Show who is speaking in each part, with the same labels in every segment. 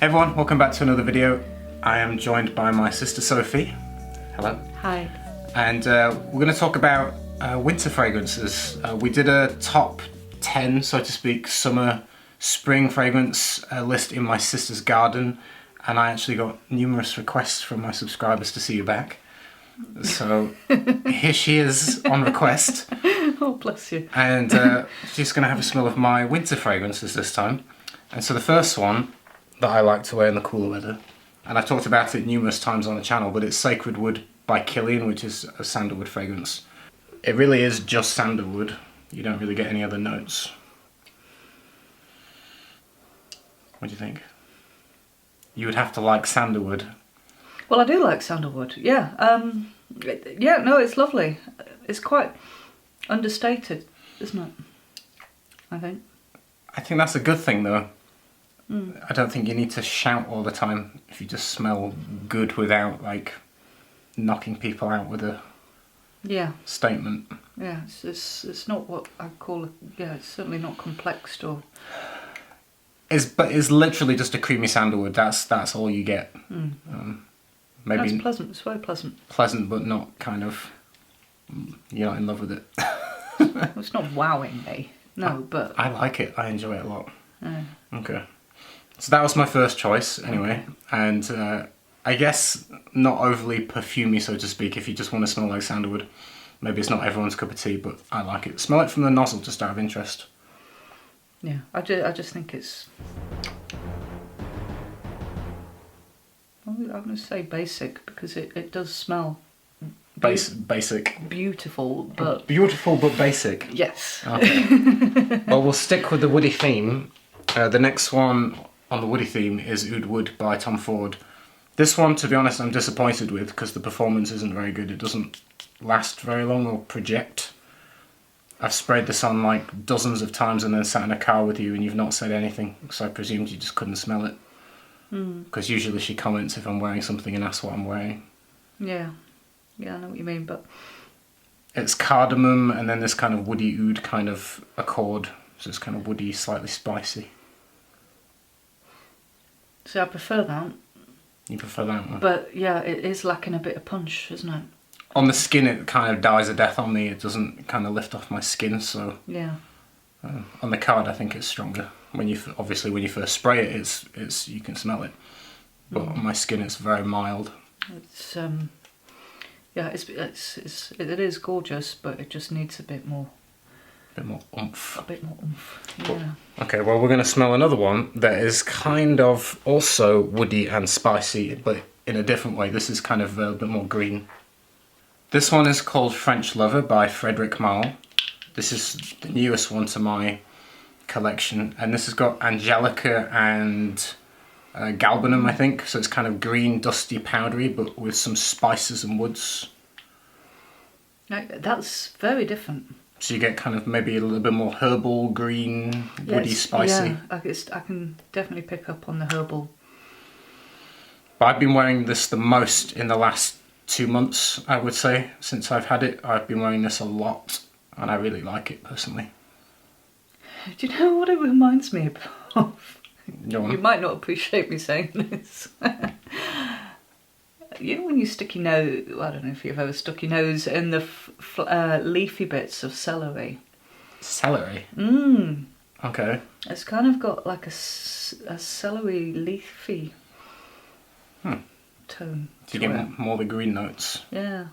Speaker 1: Hey everyone, welcome back to another video. I am joined by my sister Sophie. Hello.
Speaker 2: Hi.
Speaker 1: And we're going to talk about winter fragrances. We did a top 10, so to speak, summer, spring fragrance list in my sister's garden, and I actually got numerous requests from my subscribers to see you back. So here she is on request.
Speaker 2: Oh, bless you.
Speaker 1: And she's going to have a smell of my winter fragrances this time. And so the first one that I like to wear in the cooler weather, and I've talked about it numerous times on the channel, but it's Sacred Wood by Killian, which is a sandalwood fragrance. It really is just sandalwood. You don't really get any other notes. What do you think? You would have to like sandalwood.
Speaker 2: Well, I do like sandalwood, yeah. Yeah, no, it's lovely. It's quite understated, isn't it? I think.
Speaker 1: I think that's a good thing though. I don't think you need to shout all the time if you just smell good without like knocking people out with a statement.
Speaker 2: Yeah, it's not what I call it's certainly not complexed or.
Speaker 1: But it's literally just a creamy sandalwood. That's all you get. Maybe
Speaker 2: that's pleasant. It's very pleasant.
Speaker 1: Pleasant, but not kind of. You're not in love with it.
Speaker 2: Well, it's not wowing me. No, but
Speaker 1: I like it. I enjoy it a lot.
Speaker 2: Yeah.
Speaker 1: Okay. So that was my first choice, anyway, and I guess not overly perfumey, so to speak. If you just want to smell like sandalwood, maybe it's not everyone's cup of tea, but I like it. Smell it from the nozzle, just out of interest.
Speaker 2: Yeah, I just think it's. I'm going to say basic because it does smell.
Speaker 1: Basic.
Speaker 2: Beautiful, but.
Speaker 1: Beautiful, but basic.
Speaker 2: Yes.
Speaker 1: Okay. Well, we'll stick with the woody theme. The next one on the woody theme is Oud Wood by Tom Ford. This one, to be honest, I'm disappointed with because the performance isn't very good. It doesn't last very long or project. I've sprayed this on like dozens of times and then sat in a car with you and you've not said anything, so I presumed you just couldn't smell it. Because usually she comments if I'm wearing something and asks what I'm wearing.
Speaker 2: Yeah, I know what you mean, but...
Speaker 1: It's cardamom and then this kind of woody oud kind of accord, so it's kind of woody, slightly spicy.
Speaker 2: So I prefer that.
Speaker 1: You prefer that one?
Speaker 2: But yeah, it is lacking a bit of punch, isn't it?
Speaker 1: On the skin it kind of dies a death on me, it doesn't kind of lift off my skin, so...
Speaker 2: Yeah.
Speaker 1: On the card I think it's stronger. Obviously when you first spray it, it's you can smell it. But on my skin it's very mild.
Speaker 2: It's yeah, it is gorgeous, but it just needs a bit more oomph. A bit more oomph. Yeah.
Speaker 1: Okay, well we're going to smell another one that is kind of also woody and spicy, but in a different way. This is kind of a bit more green. This one is called French Lover by Frédéric Malle. This is the newest one to my collection, and this has got Angelica and galbanum, I think, so it's kind of green, dusty, powdery, but with some spices and woods.
Speaker 2: That's very different.
Speaker 1: So you get kind of maybe a little bit more herbal, green, woody, spicy.
Speaker 2: Yeah, I can definitely pick up on the herbal.
Speaker 1: But I've been wearing this the most in the last 2 months, I would say, since I've had it. I've been wearing this a lot, and I really like it personally.
Speaker 2: Do you know what it reminds me of?
Speaker 1: Go on.
Speaker 2: You might not appreciate me saying this. You know when you stick your nose, I don't know if you've ever stuck your nose in the leafy bits of celery.
Speaker 1: Celery? Okay.
Speaker 2: It's kind of got like a celery leafy tone.
Speaker 1: Do you get more the green notes?
Speaker 2: Yeah.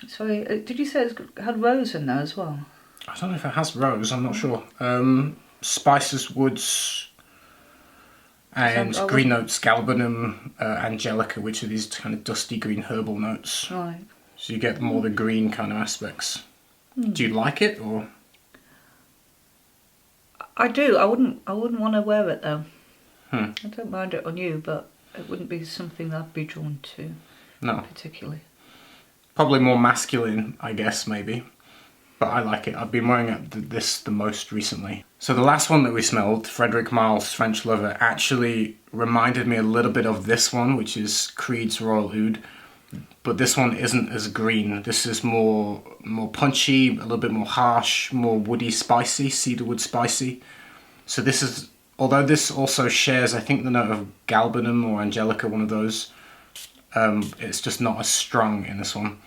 Speaker 2: Sorry, did you say it had rose in there as well?
Speaker 1: I don't know if it has rose, I'm not sure. Spices, woods, and green notes, galbanum, angelica, which are these kind of dusty green herbal notes.
Speaker 2: Right.
Speaker 1: So you get more the green kind of aspects. Do you like it, or?
Speaker 2: I do. I wouldn't want to wear it though.
Speaker 1: I
Speaker 2: don't mind it on you, but it wouldn't be something that I'd be drawn to.
Speaker 1: No.
Speaker 2: Particularly.
Speaker 1: Probably more masculine, I guess, maybe. But I like it. I've been wearing this the most recently. So the last one that we smelled, Frédéric Malle's French Lover, actually reminded me a little bit of this one, which is Creed's Royal Oud. But this one isn't as green. This is more punchy, a little bit more harsh, more woody, spicy, cedarwood spicy. So this is Although this also shares, I think, the note of galbanum or angelica, one of those. It's just not as strong in this one.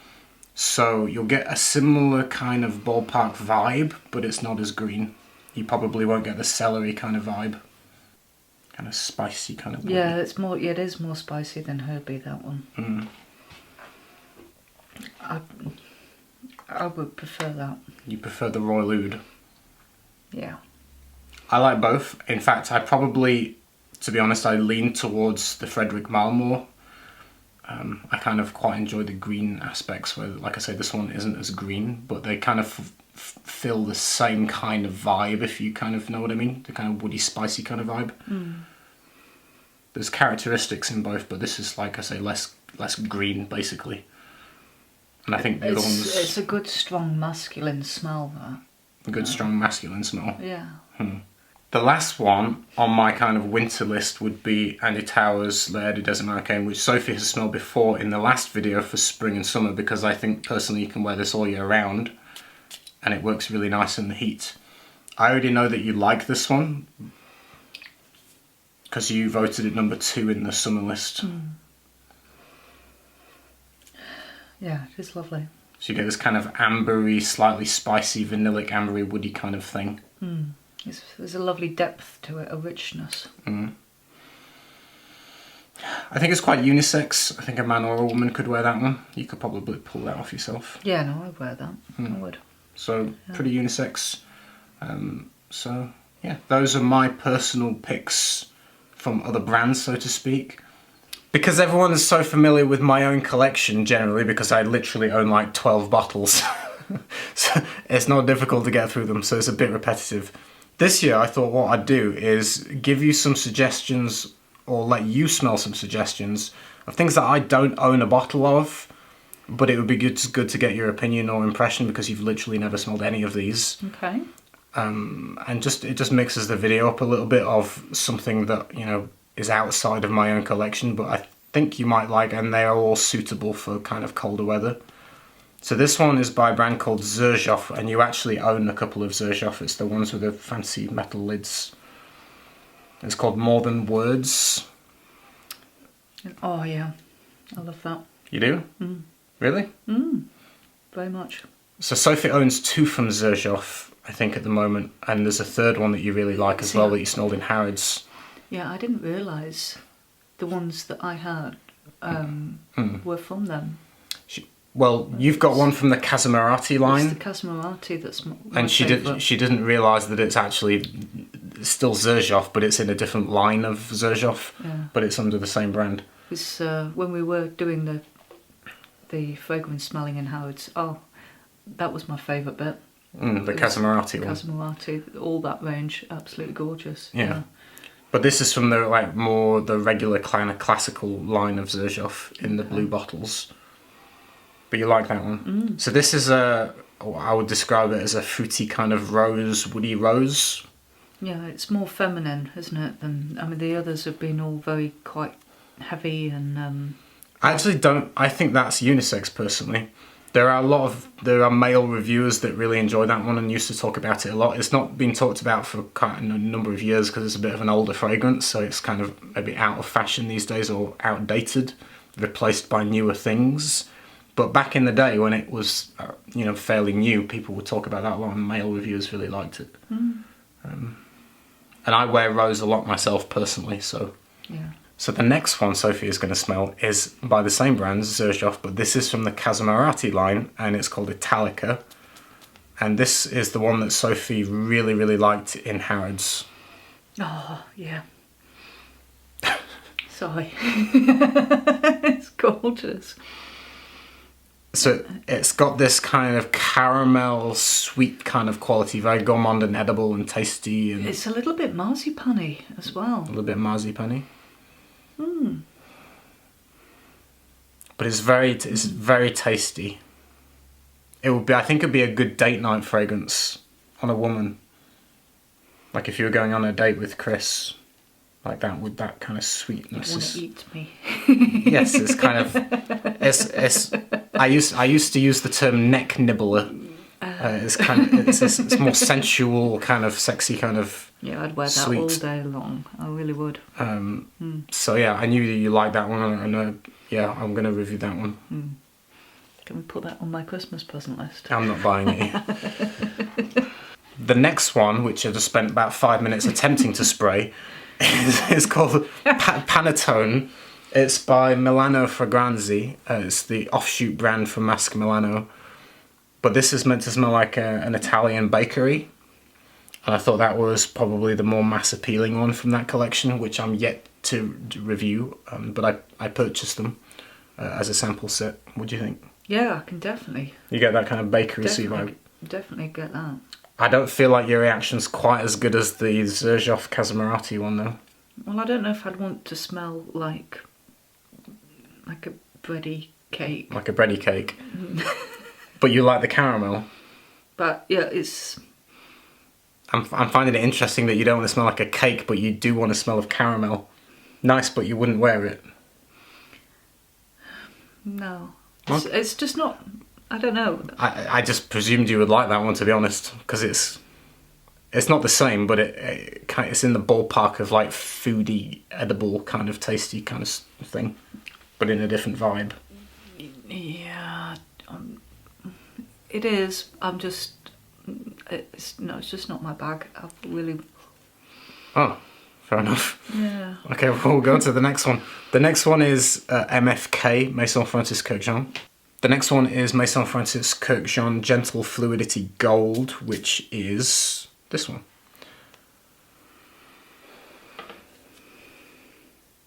Speaker 1: So you'll get a similar kind of ballpark vibe, but it's not as green. You probably won't get the celery kind of vibe. Kind of spicy kind of.
Speaker 2: Yeah, it's more. Yeah, it is more spicy than herby, that one.
Speaker 1: Mm.
Speaker 2: I would prefer that.
Speaker 1: You prefer the Royal Oud?
Speaker 2: Yeah.
Speaker 1: I like both. In fact, I probably, to be honest, I lean towards the Frederick Malle more. I kind of quite enjoy the green aspects where, like I say, this one isn't as green, but they kind of fill the same kind of vibe, if you kind of know what I mean. The kind of woody, spicy kind of vibe.
Speaker 2: Mm.
Speaker 1: There's characteristics in both, but this is, like I say, less green, basically. And I think the other ones...
Speaker 2: It's a good, strong, masculine smell, that.
Speaker 1: A good, strong, masculine smell.
Speaker 2: Yeah.
Speaker 1: The last one on my kind of winter list would be Andy Towers' L'air du Desert Marocain, which Sophie has smelled before in the last video for spring and summer, because I think personally you can wear this all year round and it works really nice in the heat. I already know that you like this one because you voted it number 2 in the summer list.
Speaker 2: Yeah, it is lovely.
Speaker 1: So you get this kind of ambery, slightly spicy, vanillic, ambery, woody kind of thing.
Speaker 2: There's a lovely depth to it, a richness.
Speaker 1: I think it's quite unisex. I think a man or a woman could wear that one. You could probably pull that off yourself.
Speaker 2: Yeah, no, I'd wear that. I would.
Speaker 1: So, pretty unisex. So, yeah, those are my personal picks from other brands, so to speak. Because everyone is so familiar with my own collection, generally, because I literally own like 12 bottles. So, it's not difficult to get through them, so it's a bit repetitive. This year, I thought what I'd do is give you some suggestions, or let you smell some suggestions, of things that I don't own a bottle of, but it would be good to get your opinion or impression, because you've literally never smelled any of these.
Speaker 2: Okay.
Speaker 1: And it just mixes the video up a little bit of something that, you know, is outside of my own collection, but I think you might like, and they are all suitable for kind of colder weather. So this one is by a brand called Xerjoff, and you actually own a couple of Xerjoff. It's the ones with the fancy metal lids. It's called More Than Words.
Speaker 2: Oh, yeah. I love that.
Speaker 1: You do? Really?
Speaker 2: Very much.
Speaker 1: So Sophie owns 2 from Xerjoff, I think, at the moment, and there's a third one that you really like as well that you smelled in Harrods.
Speaker 2: Yeah, I didn't realise the ones that I had were from them.
Speaker 1: Well, you've got one from the Casamarati line.
Speaker 2: It's the Casamarati that's my
Speaker 1: and she didn't realise that it's actually still Xerjoff, but it's in a different line of Xerjoff, but it's under the same brand.
Speaker 2: It's when we were doing the fragrance smelling in Howard's. Oh, that was my favourite bit.
Speaker 1: The Casamarati one.
Speaker 2: Casamarati, all that range, absolutely gorgeous.
Speaker 1: Yeah. But this is from the the regular kind of classical line of Xerjoff in the blue bottles. But you like that one. So this is I would describe it as a fruity kind of rose, woody rose.
Speaker 2: Yeah, it's more feminine, isn't it? Than, I mean, the others have been all very quite heavy and...
Speaker 1: I think that's unisex personally. There are male reviewers that really enjoy that one and used to talk about it a lot. It's not been talked about for quite a number of years because it's a bit of an older fragrance, so it's kind of maybe out of fashion these days or outdated, replaced by newer things. But back in the day when it was, fairly new, people would talk about that a lot, and male reviewers really liked it. And I wear rose a lot myself personally, so.
Speaker 2: Yeah.
Speaker 1: So the next one Sophie is going to smell is by the same brand, Xerjoff, but this is from the Casamarati line, and it's called Italica. And this is the one that Sophie really, really liked in Harrods.
Speaker 2: Oh, yeah. Sorry. It's gorgeous.
Speaker 1: So it's got this kind of caramel, sweet kind of quality, very gourmand and edible and tasty. And
Speaker 2: it's a little bit marzipan-y as well.
Speaker 1: A little bit marzipan-y. But it's very tasty. I think it'd be a good date night fragrance on a woman. Like if you were going on a date with Chris, like that, with that kind of sweetness.
Speaker 2: You want to eat me.
Speaker 1: Yes, it's kind of. I used to use the term neck nibbler. It's more sensual, kind of sexy, kind of
Speaker 2: Yeah, I'd wear that
Speaker 1: Sweet.
Speaker 2: all day long. I really would.
Speaker 1: So yeah, I knew that you liked that one, and yeah, I'm going to review that one.
Speaker 2: Can we put that on my Christmas present list?
Speaker 1: I'm not buying it. The next one, which I just spent about 5 minutes attempting to spray, is called Panettone. It's by Milano Fragranze. It's the offshoot brand from Musky Milano. But this is meant to smell like an Italian bakery. And I thought that was probably the more mass appealing one from that collection, which I'm yet to review. But I purchased them as a sample set. What do you think?
Speaker 2: Yeah, I can definitely.
Speaker 1: You get that kind of bakery vibe.
Speaker 2: Definitely get that.
Speaker 1: I don't feel like your reaction's quite as good as the Xerjoff Casamarati one, though.
Speaker 2: Well, I don't know if I'd want to smell like a bready cake.
Speaker 1: Like a bready cake. But you like the caramel.
Speaker 2: But yeah, it's...
Speaker 1: I'm finding it interesting that you don't want to smell like a cake, but you do want to smell of caramel. Nice, but you wouldn't wear it.
Speaker 2: No. It's just not... I don't know.
Speaker 1: I just presumed you would like that one, to be honest, because it's not the same, but it's in the ballpark of like foodie, edible, kind of tasty kind of thing, but in a different vibe.
Speaker 2: Yeah, it is. I'm just... it's just not my bag. I really...
Speaker 1: Oh, fair enough.
Speaker 2: Yeah.
Speaker 1: Okay, well, we'll go on to the next one. The next one is MFK, Maison Francis Kurkdjian. The next one is Maison Francis Kurkdjian Gentle Fluidity Gold, which is this one.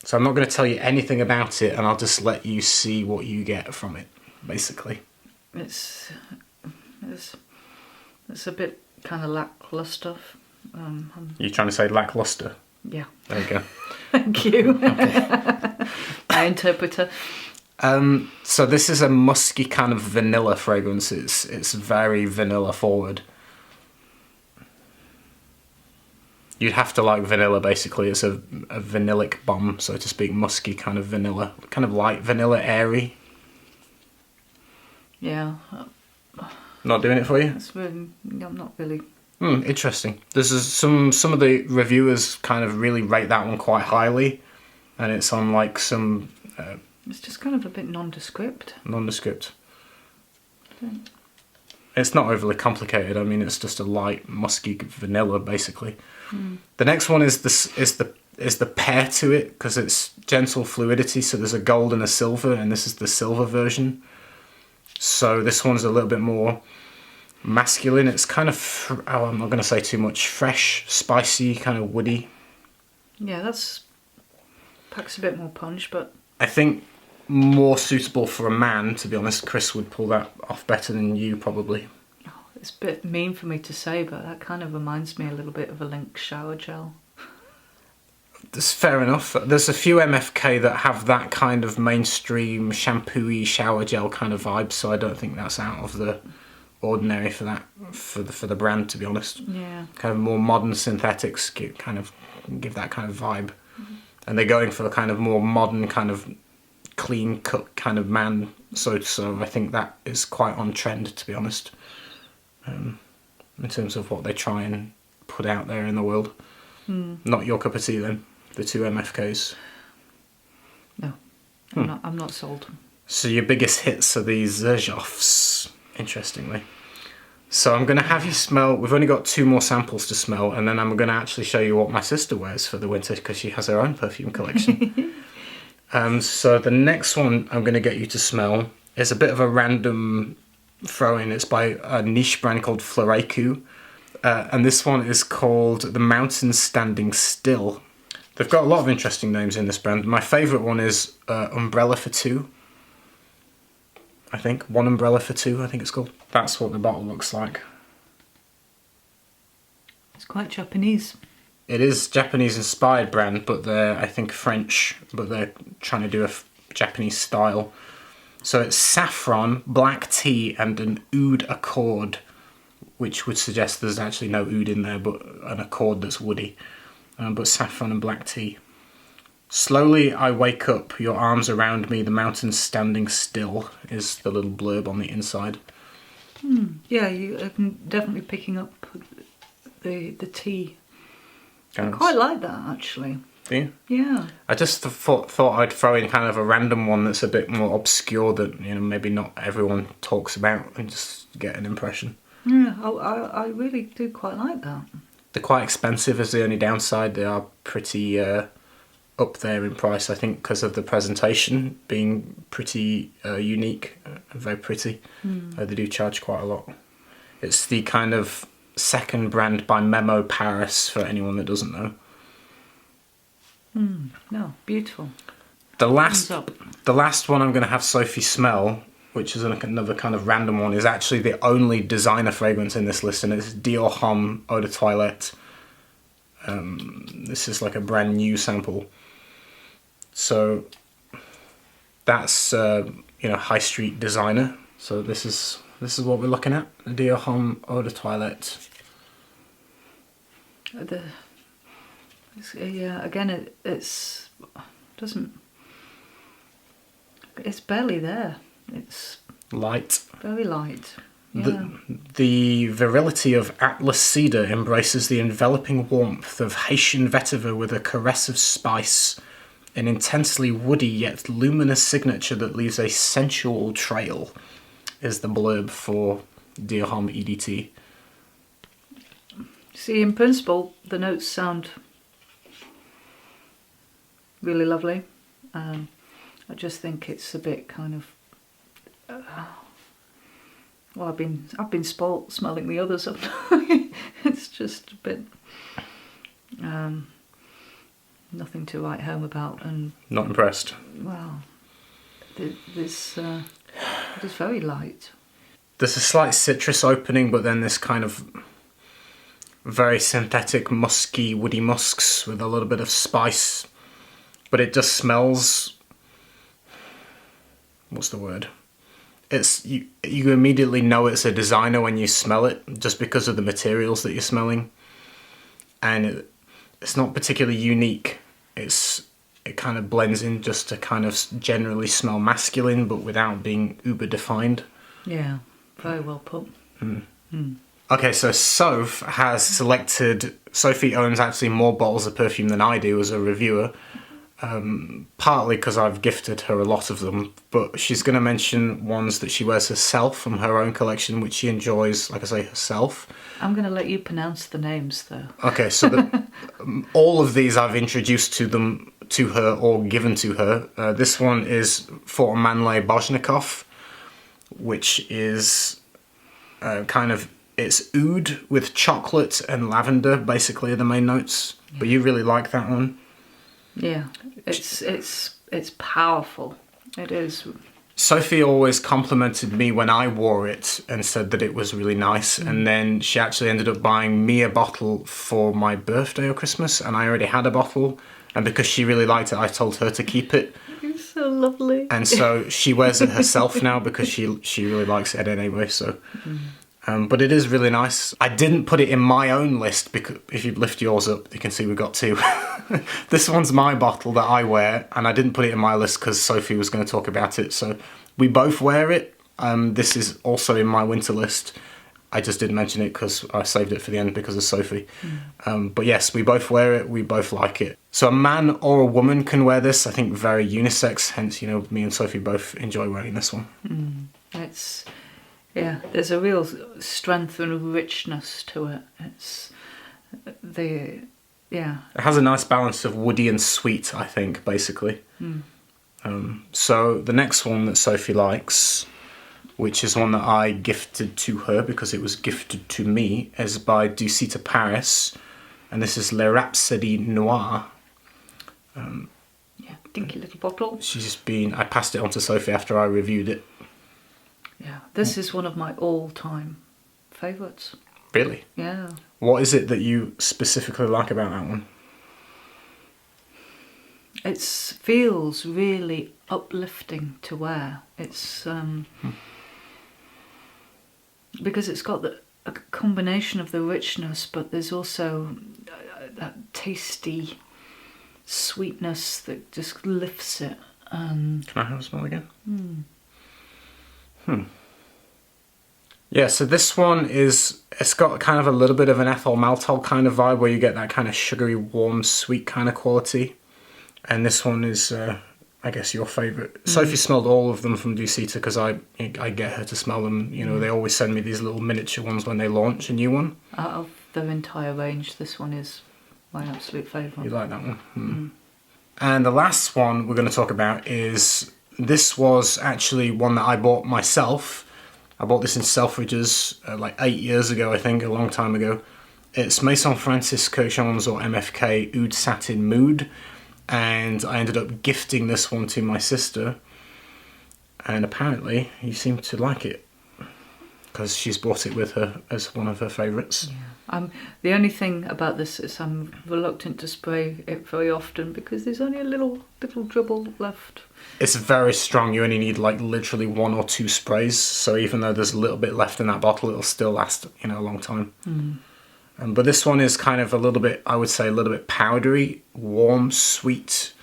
Speaker 1: So I'm not going to tell you anything about it, and I'll just let you see what you get from it, basically.
Speaker 2: It's a bit kind of lackluster.
Speaker 1: You're trying to say lackluster?
Speaker 2: Yeah.
Speaker 1: There you go.
Speaker 2: Thank you. My interpreter.
Speaker 1: So this is a musky kind of vanilla fragrance. It's very vanilla forward. You'd have to like vanilla, basically. It's a vanillic bomb, so to speak, musky kind of vanilla. Kind of light vanilla, airy.
Speaker 2: Yeah.
Speaker 1: Not doing it for you?
Speaker 2: I'm not really...
Speaker 1: Interesting. There's some of the reviewers kind of really rate that one quite highly, and it's on like some...
Speaker 2: it's just kind of a bit nondescript.
Speaker 1: Nondescript. It's not overly complicated. I mean, it's just a light musky vanilla, basically. The next one is the pair to it, because it's gentle fluidity. So there's a gold and a silver, and this is the silver version. So this one's a little bit more masculine. It's kind of, I'm not going to say too much, fresh, spicy, kind of woody.
Speaker 2: Yeah, packs a bit more punch, but...
Speaker 1: I think more suitable for a man, to be honest. Chris would pull that off better than you, probably.
Speaker 2: Oh, it's a bit mean for me to say, but that kind of reminds me a little bit of a Lynx shower gel.
Speaker 1: That's fair enough. There's a few MFK that have that kind of mainstream shampoo-y shower gel kind of vibe, so I don't think that's out of the ordinary for the brand, to be honest.
Speaker 2: Yeah.
Speaker 1: Kind of more modern synthetics give that kind of vibe. And they're going for the kind of more modern kind of clean cut kind of man, so I think that is quite on trend, to be honest, in terms of what they try and put out there in the world. Not your cup of tea then, the two MFKs?
Speaker 2: No, I'm not sold.
Speaker 1: So your biggest hits are these Xerjoffs, interestingly. So I'm going to have you smell, we've only got 2 more samples to smell, and then I'm going to actually show you what my sister wears for the winter, because she has her own perfume collection. So the next one I'm going to get you to smell is a bit of a random throw-in. It's by a niche brand called Floreku, and this one is called The Mountain Standing Still. They've got a lot of interesting names in this brand. My favourite one is Umbrella for Two. I think. One Umbrella for Two, I think it's called. That's what the bottle looks like.
Speaker 2: It's quite Japanese.
Speaker 1: It is Japanese-inspired brand, but they're, I think, French, but they're trying to do a Japanese style. So it's saffron, black tea, and an oud accord, which would suggest there's actually no oud in there, but an accord that's woody. But saffron and black tea. Slowly I wake up, your arms around me, the mountains standing still, is the little blurb on the inside.
Speaker 2: Yeah, I'm definitely picking up the tea. I quite like that, actually.
Speaker 1: Do you?
Speaker 2: Yeah.
Speaker 1: I just thought I'd throw in kind of a random one that's a bit more obscure that, you know, maybe not everyone talks about, and just get an impression.
Speaker 2: Yeah, I really do quite like that.
Speaker 1: They're quite expensive as the only downside. They are pretty up there in price, I think, because of the presentation being pretty unique and very pretty. They do charge quite a lot. It's the kind of second brand by Memo Paris, for anyone that doesn't know.
Speaker 2: No, beautiful.
Speaker 1: The last one I'm going to have Sophie smell, which is another kind of random one, is actually the only designer fragrance in this list, and it's Dior Homme Eau de Toilette. This is like a brand new sample. So that's high street designer. So this is what we're looking at. Dior Homme Eau de Toilette.
Speaker 2: Again, it's barely there. It's
Speaker 1: light.
Speaker 2: Very light. Yeah.
Speaker 1: The virility of Atlas cedar embraces the enveloping warmth of Haitian vetiver with a caress of spice, an intensely woody yet luminous signature that leaves a sensual trail, is the blurb for Dior Homme EDT.
Speaker 2: See, in principle, the notes sound really lovely. I just think it's a bit kind of... I've been spoilt smelling the others. It's just a bit nothing to write home about, and
Speaker 1: not impressed.
Speaker 2: Well, this is very light.
Speaker 1: There's a slight citrus opening, but then this kind of very synthetic, musky, woody musks with a little bit of spice. But it just smells... What's the word? It's you immediately know it's a designer when you smell it, just because of the materials that you're smelling. And it's not particularly unique. It kind of blends in just to kind of generally smell masculine, but without being uber defined.
Speaker 2: Yeah, very well put.
Speaker 1: Okay, so Soph has selected... Sophie owns actually more bottles of perfume than I do as a reviewer. Partly because I've gifted her a lot of them, but she's going to mention ones that she wears herself from her own collection, which she enjoys, like I say, herself.
Speaker 2: I'm going to let you pronounce the names, though.
Speaker 1: Okay, so all of these I've introduced to her or given to her. This one is for Manley Bozhnikov, which is it's oud with chocolate and lavender, basically, are the main notes. Yeah. But you really like that one.
Speaker 2: Yeah, it's powerful. It is.
Speaker 1: Sophie always complimented me when I wore it and said that it was really nice, and then she actually ended up buying me a bottle for my birthday or Christmas, and I already had a bottle, and because she really liked it, I told her to keep it.
Speaker 2: It's so lovely.
Speaker 1: And so she wears it herself now because she really likes it anyway. So. But it is really nice. I didn't put it in my own list because if you lift yours up, you can see we've got two. This one's my bottle that I wear, and I didn't put it in my list because Sophie was going to talk about it. So we both wear it. This is also in my winter list. I just didn't mention it because I saved it for the end because of Sophie. But yes, we both wear it. We both like it. So a man or a woman can wear this. I think very unisex. Hence, me and Sophie both enjoy wearing this one.
Speaker 2: Yeah, there's a real strength and richness to it. It has
Speaker 1: a nice balance of woody and sweet, I think, basically. So the next one that Sophie likes, which is one that I gifted to her because it was gifted to me, is by Ducita Paris, and this is Le Rhapsody Noir.
Speaker 2: Dinky little bottle.
Speaker 1: I passed it on to Sophie after I reviewed it.
Speaker 2: Yeah, this is one of my all-time favourites.
Speaker 1: Really?
Speaker 2: Yeah.
Speaker 1: What is it that you specifically like about that one?
Speaker 2: It feels really uplifting to wear. It's because it's got a combination of the richness, but there's also that tasty sweetness that just lifts it. Can
Speaker 1: I have a smell again? Yeah, so this one it's got kind of a little bit of an ethyl maltol kind of vibe where you get that kind of sugary, warm, sweet kind of quality. And this one is, I guess, your favourite. Sophie smelled all of them from Ducita because I get her to smell them. You know, they always send me these little miniature ones when they launch a new one.
Speaker 2: Out of their entire range, this one is my absolute favourite.
Speaker 1: You like that one? And the last one we're going to talk about is, this was actually one that I bought myself. I bought this in Selfridges like 8 years ago, I think, a long time ago. It's Maison Francisco Jean's or MFK Oud Satin Mood. And I ended up gifting this one to my sister. And apparently you seem to like it. Because she's brought it with her as one of her favourites.
Speaker 2: Yeah. The only thing about this is I'm reluctant to spray it very often because there's only a little dribble left.
Speaker 1: It's very strong. You only need like literally 1 or 2 sprays. So even though there's a little bit left in that bottle, it'll still last, you know, a long time. But this one is kind of a little bit, I would say, a little bit powdery, warm, sweet.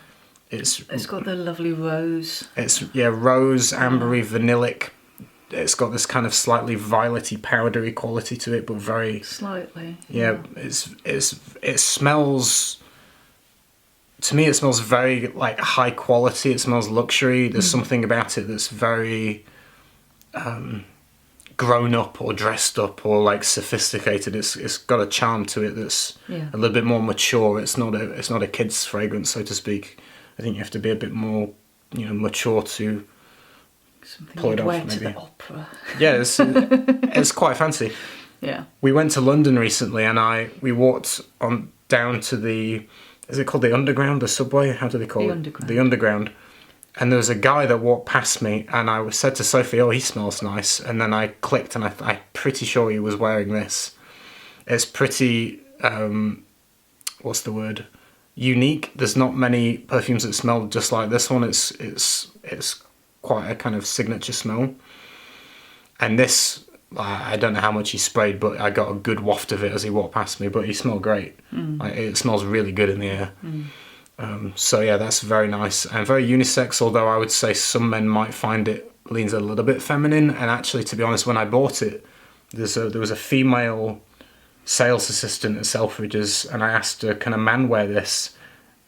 Speaker 1: It's
Speaker 2: got the lovely rose.
Speaker 1: It's rose, ambery, vanillic. It's got this kind of slightly violety, powdery quality to it, but very
Speaker 2: slightly.
Speaker 1: Yeah, it smells. To me, it smells very like high quality. It smells luxury. There's something about it that's very grown up or dressed up or like sophisticated. It's got a charm to it that's a little bit more mature. It's not a kid's fragrance, so to speak. I think you have to be a bit more, you know, mature to
Speaker 2: Something
Speaker 1: pull it off.
Speaker 2: wear
Speaker 1: Maybe.
Speaker 2: to the opera.
Speaker 1: Yeah, it's quite fancy.
Speaker 2: Yeah.
Speaker 1: We went to London recently, and we walked on down to the. Is it called the Underground, the subway? How do they call it?
Speaker 2: Underground.
Speaker 1: The Underground. And there was a guy that walked past me, and I said to Sophie, "Oh, he smells nice." And then I clicked, and I'm pretty sure he was wearing this. It's pretty. What's the word? Unique. There's not many perfumes that smell just like this one. It's quite a kind of signature smell. And this, I don't know how much he sprayed, but I got a good waft of it as he walked past me. But he smelled great. Like, it smells really good in the air. So yeah, that's very nice and very unisex, although I would say some men might find it leans a little bit feminine. And actually, to be honest, when I bought it, there was a female sales assistant at Selfridges, and I asked her, "Can a man wear this?"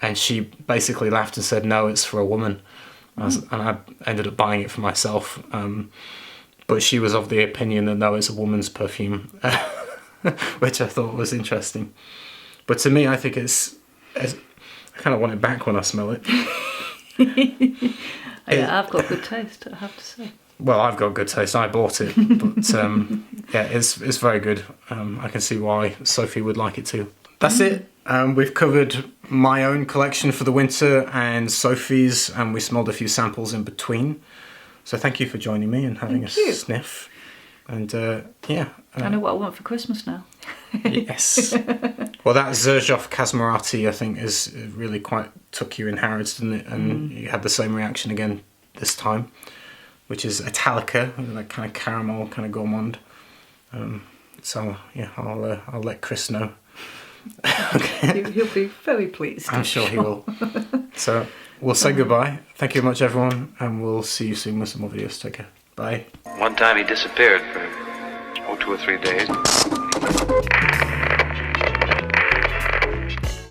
Speaker 1: And she basically laughed and said, "No, it's for a woman." And I ended up buying it for myself. But she was of the opinion that no, it's a woman's perfume, which I thought was interesting. But to me, I think I kind of want it back when I smell it.
Speaker 2: I've got good taste, I have to say.
Speaker 1: Well, I've got good taste. I bought it, but yeah, it's very good. I can see why Sophie would like it too. That's it. We've covered my own collection for the winter and Sophie's, and we smelled a few samples in between. So thank you for joining me and having a sniff. And yeah.
Speaker 2: I know what I want for Christmas now.
Speaker 1: Yes. Well, that Xerjoff Casmerati, I think, is really quite took you in Harrods, didn't it? And you had the same reaction again this time, which is Italica, like kind of caramel, kind of gourmand. So yeah, I'll let Chris know.
Speaker 2: Okay. He'll be very pleased.
Speaker 1: I'm sure he will. So we'll say goodbye. Thank you very much, everyone, and we'll see you soon with some more videos. Take care. Bye.
Speaker 3: One time he disappeared for 2 or 3 days.